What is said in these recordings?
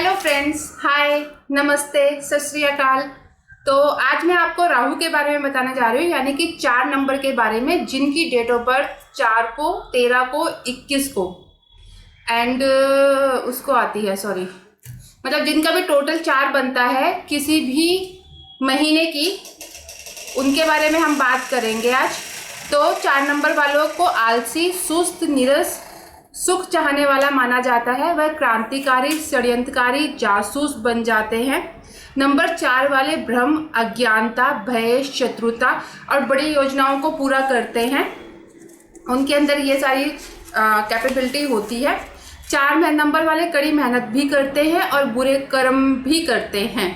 Hello friends, हाय, नमस्ते, सत श्री अकाल। तो आज मैं आपको राहु के बारे में बताने जा रही हूँ, यानी कि 4 नंबर के बारे में, जिनकी डेट ऑफ बर्थ 4 को, 13 को, 21 को एंड उसको आती है, सॉरी, मतलब जिनका भी टोटल 4 बनता है किसी भी महीने की, उनके बारे में हम बात करेंगे आज। तो 4 नंबर वालों को आलसी, सुस्त, नीरस, सुख चाहने वाला माना जाता है। वह क्रांतिकारी, षड्यंत्रकारी, जासूस बन जाते हैं। नंबर 4 वाले भ्रम, अज्ञानता, भय, शत्रुता और बड़ी योजनाओं को पूरा करते हैं। उनके अंदर ये सारी कैपेबिलिटी होती है। 4 नंबर वाले कड़ी मेहनत भी करते हैं और बुरे कर्म भी करते हैं।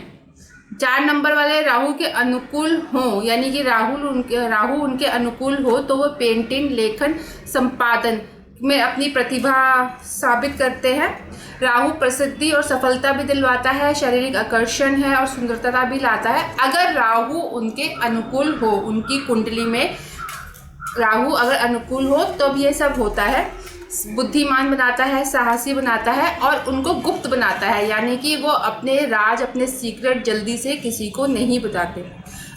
4 नंबर वाले राहु के अनुकूल हों, यानी कि राहु उनके अनुकूल हो तो वो पेंटिंग, लेखन, संपादन में अपनी प्रतिभा साबित करते हैं। राहु प्रसिद्धि और सफलता भी दिलवाता है, शारीरिक आकर्षण है और सुंदरता भी लाता है। अगर राहु उनके अनुकूल हो, उनकी कुंडली में राहु अगर अनुकूल हो तो ये सब होता है। बुद्धिमान बनाता है, साहसी बनाता है और उनको गुप्त बनाता है, यानी कि वो अपने राज, अपने सीक्रेट जल्दी से किसी को नहीं बताते।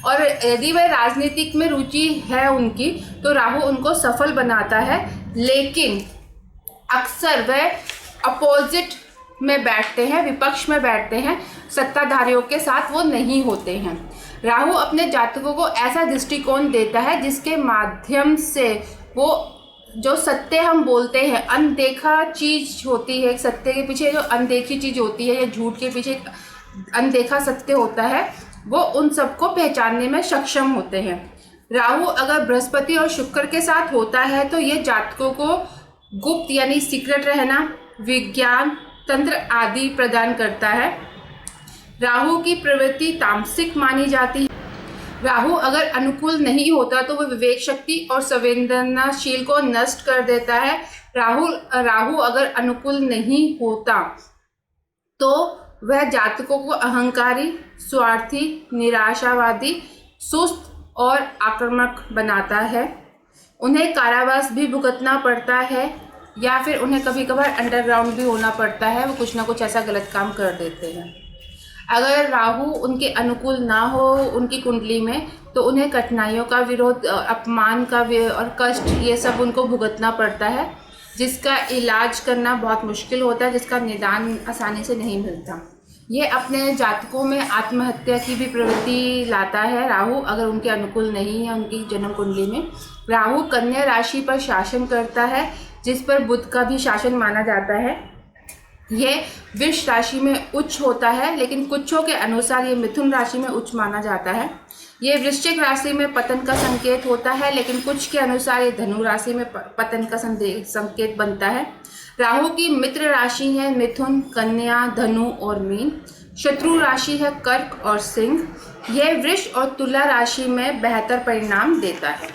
और यदि वह राजनीतिक में रुचि है उनकी, तो राहु उनको सफल बनाता है, लेकिन अक्सर वह अपोजिट में बैठते हैं, विपक्ष में बैठते हैं, सत्ताधारियों के साथ वो नहीं होते हैं। राहु अपने जातकों को ऐसा दृष्टिकोण देता है जिसके माध्यम से वो जो सत्य हम बोलते हैं, अनदेखा चीज होती है, सत्य के पीछे जो अनदेखी चीज होती है या झूठ के पीछे अनदेखा सत्य होता है, वो उन सबको पहचानने में सक्षम होते हैं। राहु अगर बृहस्पति और शुक्र के साथ होता है तो ये जातकों को गुप्त यानी सीक्रेट रहना, विज्ञान, तंत्र आदि प्रदान करता है। राहु की प्रवृत्ति तामसिक मानी जाती है। राहु अगर अनुकूल नहीं होता तो वह विवेक शक्ति और संवेदनशील को नष्ट कर देता है। राहु अगर अनुकूल नहीं होता तो वह जातकों को अहंकारी, स्वार्थी, निराशावादी, सुस्त और आक्रामक बनाता है। उन्हें कारावास भी भुगतना पड़ता है या फिर उन्हें कभी कभार अंडरग्राउंड भी होना पड़ता है। वो कुछ ना कुछ ऐसा गलत काम कर देते हैं। अगर राहु उनके अनुकूल ना हो उनकी कुंडली में, तो उन्हें कठिनाइयों का विरोध, अपमान का और कष्ट, ये सब उनको भुगतना पड़ता है, जिसका इलाज करना बहुत मुश्किल होता है, जिसका निदान आसानी से नहीं मिलता। ये अपने जातकों में आत्महत्या की भी प्रवृत्ति लाता है। राहु अगर उनके अनुकूल नहीं है उनकी जन्म कुंडली में। राहु कन्या राशि पर शासन करता है, जिस पर बुध का भी शासन माना जाता है। ये वृष राशि में उच्च होता है, लेकिन कुछों के अनुसार ये मिथुन राशि में उच्च माना जाता है। ये वृश्चिक राशि में पतन का संकेत होता है, लेकिन कुछ के अनुसार ये धनु राशि में पतन का संकेत बनता है। राहु की मित्र राशि है मिथुन, कन्या, धनु और मीन। शत्रु राशि है कर्क और सिंह। यह वृष और तुला राशि में बेहतर परिणाम देता है।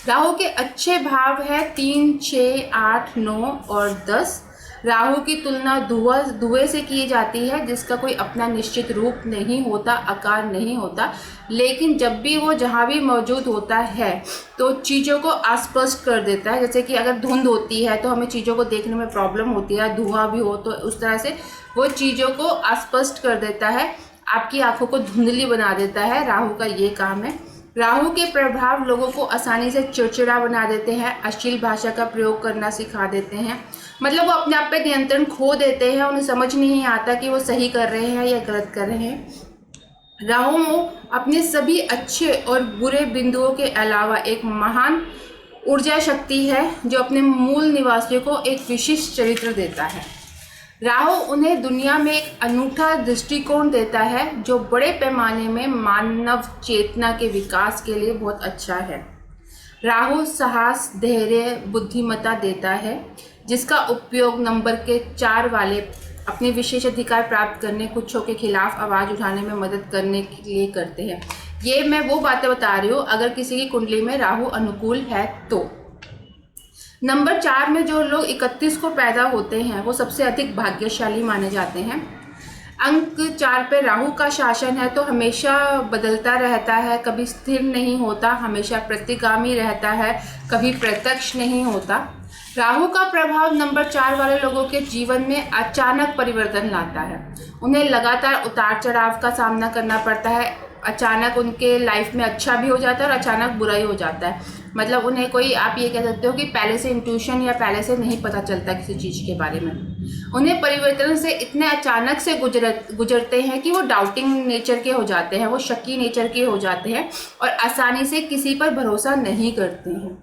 राहु के अच्छे भाव है 3, 6, 8, 9 और 10। राहु की तुलना धुएं से की जाती है, जिसका कोई अपना निश्चित रूप नहीं होता, आकार नहीं होता, लेकिन जब भी वो जहाँ भी मौजूद होता है तो चीज़ों को अस्पष्ट कर देता है। जैसे कि अगर धुंध होती है तो हमें चीज़ों को देखने में प्रॉब्लम होती है, धुआं भी हो तो उस तरह से वो चीज़ों को अस्पष्ट कर देता है, आपकी आंखों को धुंधली बना देता है। राहु का ये काम है। राहु के प्रभाव लोगों को आसानी से चिड़चिड़ा बना देते हैं, अश्लील भाषा का प्रयोग करना सिखा देते हैं, मतलब वो अपने आप पे नियंत्रण खो देते हैं। उन्हें समझ नहीं आता कि वो सही कर रहे हैं या गलत कर रहे हैं। राहु अपने सभी अच्छे और बुरे बिंदुओं के अलावा एक महान ऊर्जा शक्ति है, जो अपने मूल निवासियों को एक विशिष्ट चरित्र देता है। राहु उन्हें दुनिया में एक अनूठा दृष्टिकोण देता है, जो बड़े पैमाने में मानव चेतना के विकास के लिए बहुत अच्छा है। राहु साहस, धैर्य, बुद्धिमत्ता देता है, जिसका उपयोग नंबर के 4 वाले अपने विशेष अधिकार प्राप्त करने, कुछों के खिलाफ आवाज़ उठाने में मदद करने के लिए करते हैं। ये मैं वो बातें बता रही हूँ अगर किसी की कुंडली में राहु अनुकूल है तो। नंबर 4 में जो लोग 31 को पैदा होते हैं वो सबसे अधिक भाग्यशाली माने जाते हैं। अंक 4 पे राहु का शासन है तो हमेशा बदलता रहता है, कभी स्थिर नहीं होता, हमेशा प्रतिगामी रहता है, कभी प्रत्यक्ष नहीं होता। राहु का प्रभाव नंबर 4 वाले लोगों के जीवन में अचानक परिवर्तन लाता है। उन्हें लगातार उतार चढ़ाव का सामना करना पड़ता है। अचानक उनके लाइफ में अच्छा भी हो जाता है और अचानक बुरा ही हो जाता है। मतलब उन्हें कोई, आप ये कह सकते हो कि पहले से इंट्यूशन या पहले से नहीं पता चलता किसी चीज़ के बारे में। उन्हें परिवर्तन से इतने अचानक से गुजरते हैं कि वो डाउटिंग नेचर के हो जाते हैं, वो शक्की नेचर के हो जाते हैं और आसानी से किसी पर भरोसा नहीं करते हैं।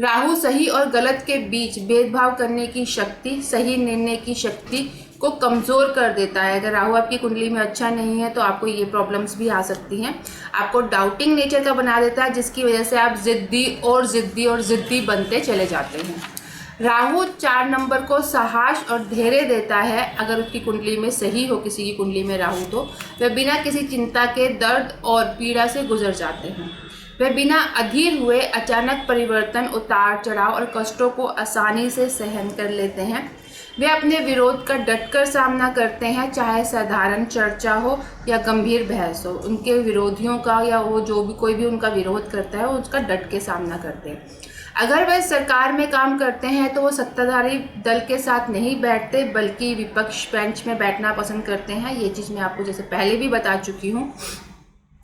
राहु सही और गलत के बीच भेदभाव करने की शक्ति, सही निर्णय की शक्ति को कमज़ोर कर देता है। अगर राहु आपकी कुंडली में अच्छा नहीं है तो आपको ये प्रॉब्लम्स भी आ सकती हैं। आपको डाउटिंग नेचर का बना देता है, जिसकी वजह से आप ज़िद्दी बनते चले जाते हैं। राहु 4 नंबर को साहस और धैर्य देता है। अगर उसकी कुंडली में सही हो, किसी की कुंडली में राहु, तो वह बिना किसी चिंता के दर्द और पीड़ा से गुजर जाते हैं। वे बिना अधीर हुए अचानक परिवर्तन, उतार चढ़ाव और कष्टों को आसानी से सहन कर लेते हैं। वे अपने विरोध का डटकर सामना करते हैं, चाहे साधारण चर्चा हो या गंभीर बहस हो। उनके विरोधियों का या वो जो भी कोई भी उनका विरोध करता है, वो उसका डट के सामना करते हैं। अगर वे सरकार में काम करते हैं तो वो सत्ताधारी दल के साथ नहीं बैठते, बल्कि विपक्ष बेंच में बैठना पसंद करते हैं। ये चीज़ मैं आपको जैसे पहले भी बता चुकी हूँ।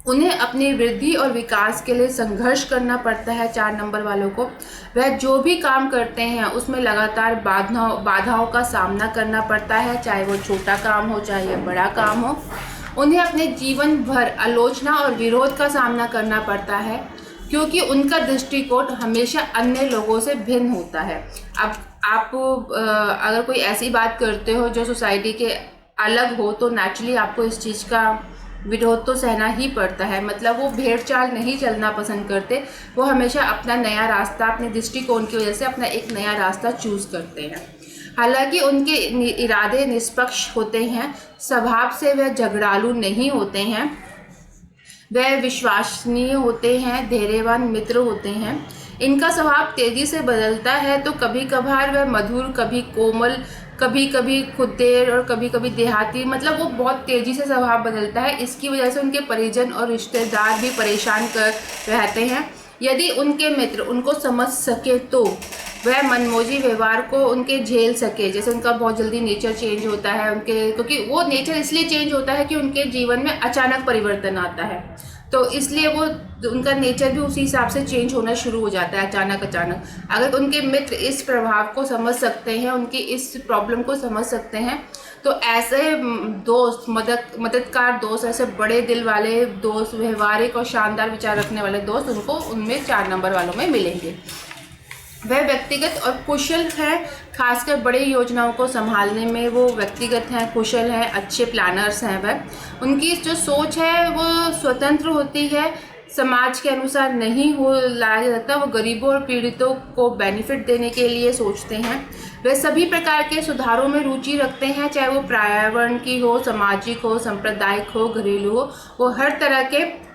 उन्हें अपनी वृद्धि और विकास के लिए संघर्ष करना पड़ता है। 4 नंबर वालों को वह जो भी काम करते हैं उसमें लगातार बाधाओं का सामना करना पड़ता है, चाहे वो छोटा काम हो चाहे बड़ा काम हो। उन्हें अपने जीवन भर आलोचना और विरोध का सामना करना पड़ता है, क्योंकि उनका दृष्टिकोण हमेशा अन्य लोगों से भिन्न होता है। अब आप अगर कोई ऐसी बात करते हो जो सोसाइटी के अलग हो, तो नेचुरली आपको इस चीज़ का विरोध तो सहना ही पड़ता है। मतलब वो भेड़ चाल नहीं चलना पसंद करते, वो हमेशा अपना नया रास्ता, अपने दृष्टिकोण की वजह से अपना एक नया रास्ता चूज़ करते हैं। हालांकि उनके इरादे निष्पक्ष होते हैं, स्वभाव से वह झगड़ालू नहीं होते हैं, वह विश्वसनीय होते हैं, धैर्यवान मित्र होते हैं। इनका स्वभाव तेज़ी से बदलता है, तो कभी कभार वह मधुर, कभी कोमल, कभी कभी खुदेर और कभी कभी देहाती। मतलब वो बहुत तेज़ी से स्वभाव बदलता है। इसकी वजह से उनके परिजन और रिश्तेदार भी परेशान कर रहते हैं। यदि उनके मित्र उनको समझ सके तो वह मनमोजी व्यवहार को उनके झेल सके। जैसे उनका बहुत जल्दी नेचर चेंज होता है उनके, क्योंकि वो नेचर इसलिए चेंज होता है कि उनके जीवन में अचानक परिवर्तन आता है, तो इसलिए वो उनका नेचर भी उसी हिसाब से चेंज होना शुरू हो जाता है अचानक। अगर उनके मित्र इस प्रभाव को समझ सकते हैं, उनकी इस प्रॉब्लम को समझ सकते हैं, तो ऐसे दोस्त, मददगार दोस्त, ऐसे बड़े दिल वाले दोस्त, व्यवहारिक और शानदार विचार रखने वाले दोस्त उनको उनमें 4 नंबर वालों में मिलेंगे। वह व्यक्तिगत और कुशल हैं, खासकर बड़ी योजनाओं को संभालने में वो व्यक्तिगत हैं, कुशल हैं, अच्छे प्लानर्स हैं। वह उनकी जो सोच है वो स्वतंत्र होती है, समाज के अनुसार नहीं हो लाया जाता। वो गरीबों और पीड़ितों को बेनिफिट देने के लिए सोचते हैं। वे सभी प्रकार के सुधारों में रुचि रखते हैं, चाहे वो पर्यावरण की हो, सामाजिक हो, सांप्रदायिक हो, घरेलू हो। वो हर तरह के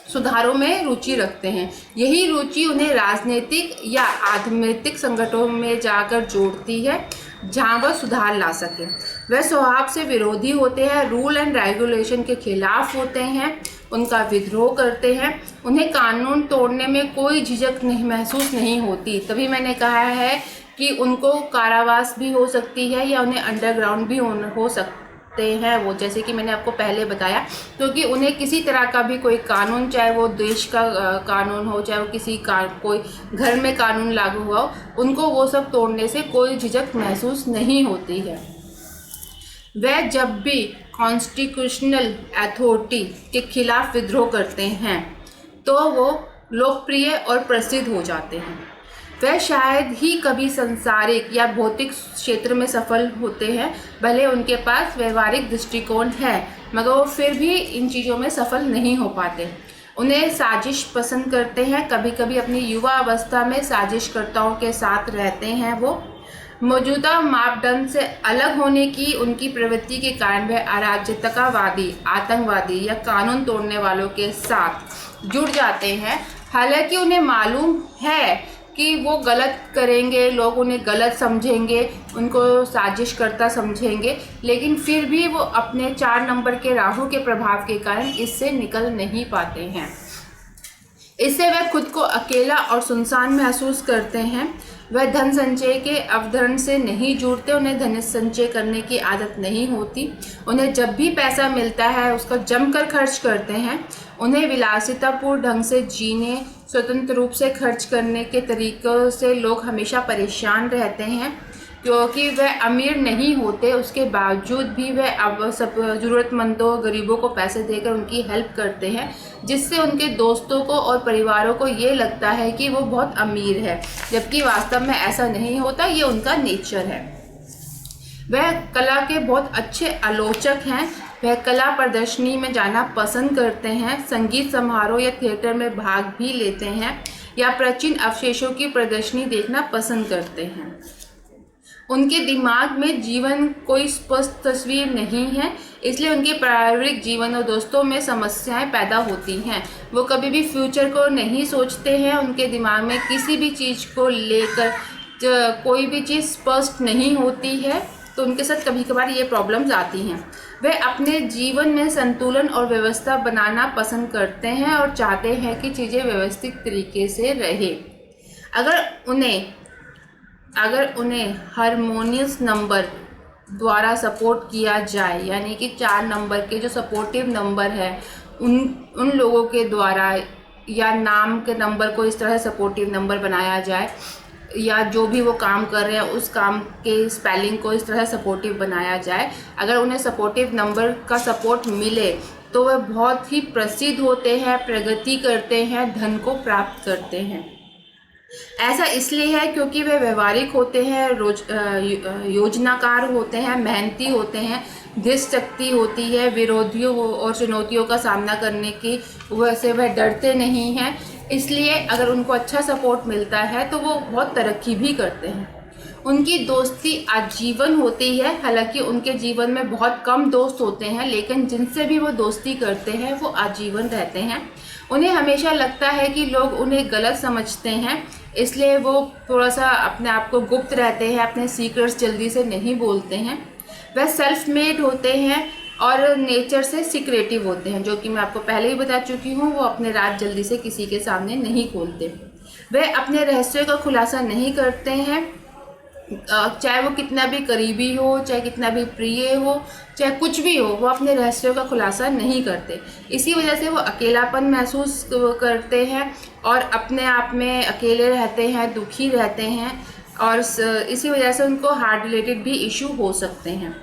सुधारों में रुचि रखते हैं। यही रुचि उन्हें राजनीतिक या आध्यात्मिक संगठनों में जाकर जोड़ती है, जहां वह सुधार ला सके। वह स्वभाव से विरोधी होते हैं, रूल एंड रेगुलेशन के खिलाफ होते हैं, उनका विद्रोह करते हैं। उन्हें कानून तोड़ने में कोई झिझक महसूस नहीं होती। तभी मैंने कहा है कि उनको कारावास भी हो सकती है या उन्हें अंडरग्राउंड भी हो सकता हैं वो, जैसे कि मैंने आपको पहले बताया, क्योंकि उन्हें किसी तरह का भी कोई कानून, चाहे वो देश का कानून हो, चाहे वो किसी कोई घर में कानून लागू हुआ हो, उनको वो सब तोड़ने से कोई झिझक महसूस नहीं होती है। वह जब भी कॉन्स्टिट्यूशनल अथॉरिटी के खिलाफ विद्रोह करते हैं तो वो लोकप्रिय और प्रसिद्ध हो जाते हैं। वह शायद ही कभी सांसारिक या भौतिक क्षेत्र में सफल होते हैं, भले उनके पास व्यवहारिक दृष्टिकोण है, मगर वो फिर भी इन चीज़ों में सफल नहीं हो पाते। उन्हें साजिश पसंद करते हैं, कभी कभी अपनी युवा अवस्था में साजिशकर्ताओं के साथ रहते हैं। वो मौजूदा मापदंड से अलग होने की उनकी प्रवृत्ति के कारण वह अराजकतावादी, आतंकवादी या कानून तोड़ने वालों के साथ जुड़ जाते हैं। हालांकि उन्हें मालूम है कि वो गलत करेंगे, लोग उन्हें गलत समझेंगे, उनको साजिशकर्ता समझेंगे, लेकिन फिर भी वो अपने 4 नंबर के राहु के प्रभाव के कारण इससे निकल नहीं पाते हैं। इससे वह खुद को अकेला और सुनसान महसूस करते हैं। वह धन संचय के अवधारण से नहीं जुड़ते, उन्हें धन संचय करने की आदत नहीं होती। उन्हें जब भी पैसा मिलता है उसका जमकर खर्च करते हैं। उन्हें विलासितापूर्ण ढंग से जीने, स्वतंत्र रूप से खर्च करने के तरीक़ों से लोग हमेशा परेशान रहते हैं, क्योंकि वह अमीर नहीं होते, उसके बावजूद भी वह अब सब ज़रूरतमंदों गरीबों को पैसे देकर उनकी हेल्प करते हैं, जिससे उनके दोस्तों को और परिवारों को ये लगता है कि वो बहुत अमीर है, जबकि वास्तव में ऐसा नहीं होता। ये उनका नेचर है। वह कला के बहुत अच्छे आलोचक हैं। वह कला प्रदर्शनी में जाना पसंद करते हैं, संगीत समारोह या थिएटर में भाग भी लेते हैं या प्राचीन अवशेषों की प्रदर्शनी देखना पसंद करते हैं। उनके दिमाग में जीवन कोई स्पष्ट तस्वीर नहीं है, इसलिए उनके पारिवारिक जीवन और दोस्तों में समस्याएं पैदा होती हैं। वो कभी भी फ्यूचर को नहीं सोचते हैं। उनके दिमाग में किसी भी चीज़ को लेकर कोई भी चीज़ स्पष्ट नहीं होती है, तो उनके साथ कभी कभार ये प्रॉब्लम्स आती हैं। वे अपने जीवन में संतुलन और व्यवस्था बनाना पसंद करते हैं और चाहते हैं कि चीज़ें व्यवस्थित तरीके से रहे। अगर उन्हें हारमोनियस नंबर द्वारा सपोर्ट किया जाए, यानी कि 4 नंबर के जो सपोर्टिव नंबर है उन लोगों के द्वारा, या नाम के नंबर को इस तरह सपोर्टिव नंबर बनाया जाए, या जो भी वो काम कर रहे हैं उस काम के स्पेलिंग को इस तरह सपोर्टिव बनाया जाए, अगर उन्हें सपोर्टिव नंबर का सपोर्ट मिले तो वह बहुत ही प्रसिद्ध होते हैं, प्रगति करते हैं, धन को प्राप्त करते हैं। ऐसा इसलिए है क्योंकि वे व्यवहारिक होते हैं, योजनाकार होते हैं, मेहनती होते हैं, दृढ़ शक्ति होती है, विरोधियों और चुनौतियों का सामना करने की वजह वह डरते नहीं हैं। इसलिए अगर उनको अच्छा सपोर्ट मिलता है तो वो बहुत तरक्की भी करते हैं। उनकी दोस्ती आजीवन होती है। हालांकि उनके जीवन में बहुत कम दोस्त होते हैं, लेकिन जिनसे भी वो दोस्ती करते हैं वो आजीवन रहते हैं। उन्हें हमेशा लगता है कि लोग उन्हें गलत समझते हैं, इसलिए वो थोड़ा सा अपने आप को गुप्त रहते हैं, अपने सीक्रेट्स जल्दी से नहीं बोलते हैं। वह सेल्फ मेड होते हैं और नेचर से सीक्रेटिव होते हैं, जो कि मैं आपको पहले ही बता चुकी हूँ। वो अपने राज जल्दी से किसी के सामने नहीं खोलते। वह अपने रहस्यों का खुलासा नहीं करते हैं, चाहे वो कितना भी करीबी हो, चाहे कितना भी प्रिय हो, चाहे कुछ भी हो, वो अपने रहस्यों का खुलासा नहीं करते। इसी वजह से वो अकेलापन महसूस करते हैं और अपने आप में अकेले रहते हैं, दुखी रहते हैं, और इसी वजह से उनको हार्ट रिलेटेड भी इशू हो सकते हैं।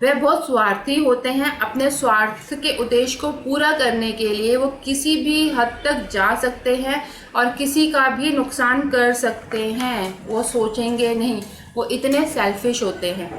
वह बहुत स्वार्थी होते हैं। अपने स्वार्थ के उद्देश्य को पूरा करने के लिए वो किसी भी हद तक जा सकते हैं और किसी का भी नुकसान कर सकते हैं। वो सोचेंगे नहीं, वो इतने सेल्फिश होते हैं।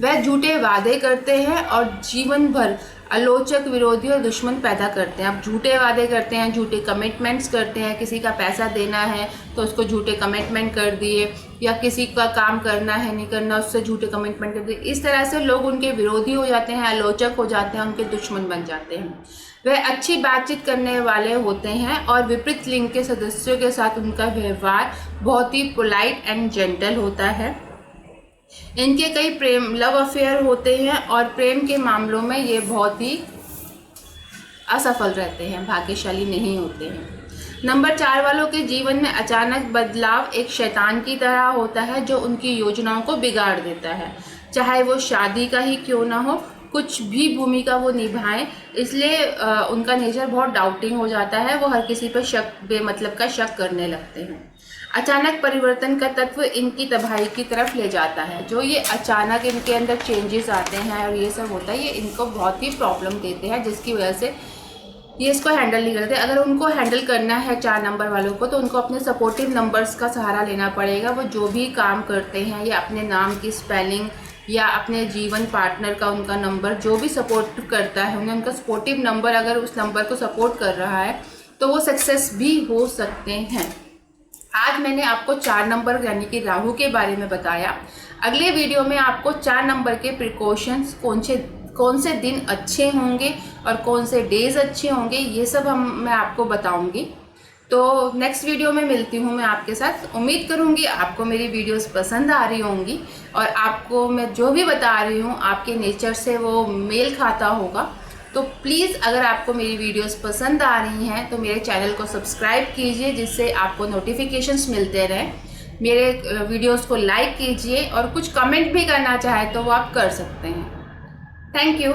वह झूठे वादे करते हैं और जीवन भर आलोचक, विरोधी और दुश्मन पैदा करते हैं। अब झूठे वादे करते हैं, झूठे कमिटमेंट्स करते हैं। किसी का पैसा देना है तो उसको झूठे कमिटमेंट कर दिए, या किसी का काम करना है नहीं करना, उससे झूठे कमिटमेंट कर दिए। इस तरह से लोग उनके विरोधी हो जाते हैं, आलोचक हो जाते हैं, उनके दुश्मन बन जाते हैं। वह अच्छी बातचीत करने वाले होते हैं और विपरीत लिंग के सदस्यों के साथ उनका व्यवहार बहुत ही पोलाइट एंड जेंटल होता है। इनके कई लव अफेयर होते हैं और प्रेम के मामलों में ये बहुत ही असफल रहते हैं, भाग्यशाली नहीं होते हैं। नंबर 4 वालों के जीवन में अचानक बदलाव एक शैतान की तरह होता है, जो उनकी योजनाओं को बिगाड़ देता है। चाहे वो शादी का ही क्यों ना हो, कुछ भी भूमिका वो निभाएं, इसलिए उनका नेचर बहुत डाउटिंग हो जाता है। वो हर किसी पर शक, बेमतलब का शक करने लगते हैं। अचानक परिवर्तन का तत्व इनकी तबाही की तरफ ले जाता है। जो ये अचानक इनके अंदर चेंजेस आते हैं और ये सब होता है, ये इनको बहुत ही प्रॉब्लम देते हैं, जिसकी वजह से ये इसको हैंडल नहीं करते। अगर उनको हैंडल करना है 4 नंबर वालों को, तो उनको अपने सपोर्टिव नंबर्स का सहारा लेना पड़ेगा। वो जो भी काम करते हैं, या अपने नाम की स्पेलिंग, या अपने जीवन पार्टनर का उनका नंबर जो भी सपोर्ट करता है, उन्हें उनका सपोर्टिव नंबर अगर उस नंबर को सपोर्ट कर रहा है तो वो सक्सेस भी हो सकते हैं। आज मैंने आपको 4 नंबर यानी कि राहु के बारे में बताया। अगले वीडियो में आपको 4 नंबर के प्रिकॉशंस, कौन से दिन अच्छे होंगे और कौन से डेज अच्छे होंगे, ये सब मैं आपको बताऊंगी। तो नेक्स्ट वीडियो में मिलती हूँ मैं आपके साथ। उम्मीद करूँगी आपको मेरी वीडियोस पसंद आ रही होंगी और आपको मैं जो भी बता रही हूँ आपके नेचर से वो मेल खाता होगा। तो प्लीज़ अगर आपको मेरी वीडियोस पसंद आ रही हैं तो मेरे चैनल को सब्सक्राइब कीजिए, जिससे आपको नोटिफिकेशंस मिलते रहें। मेरे वीडियोस को लाइक कीजिए और कुछ कमेंट भी करना चाहे तो वो आप कर सकते हैं। Thank you.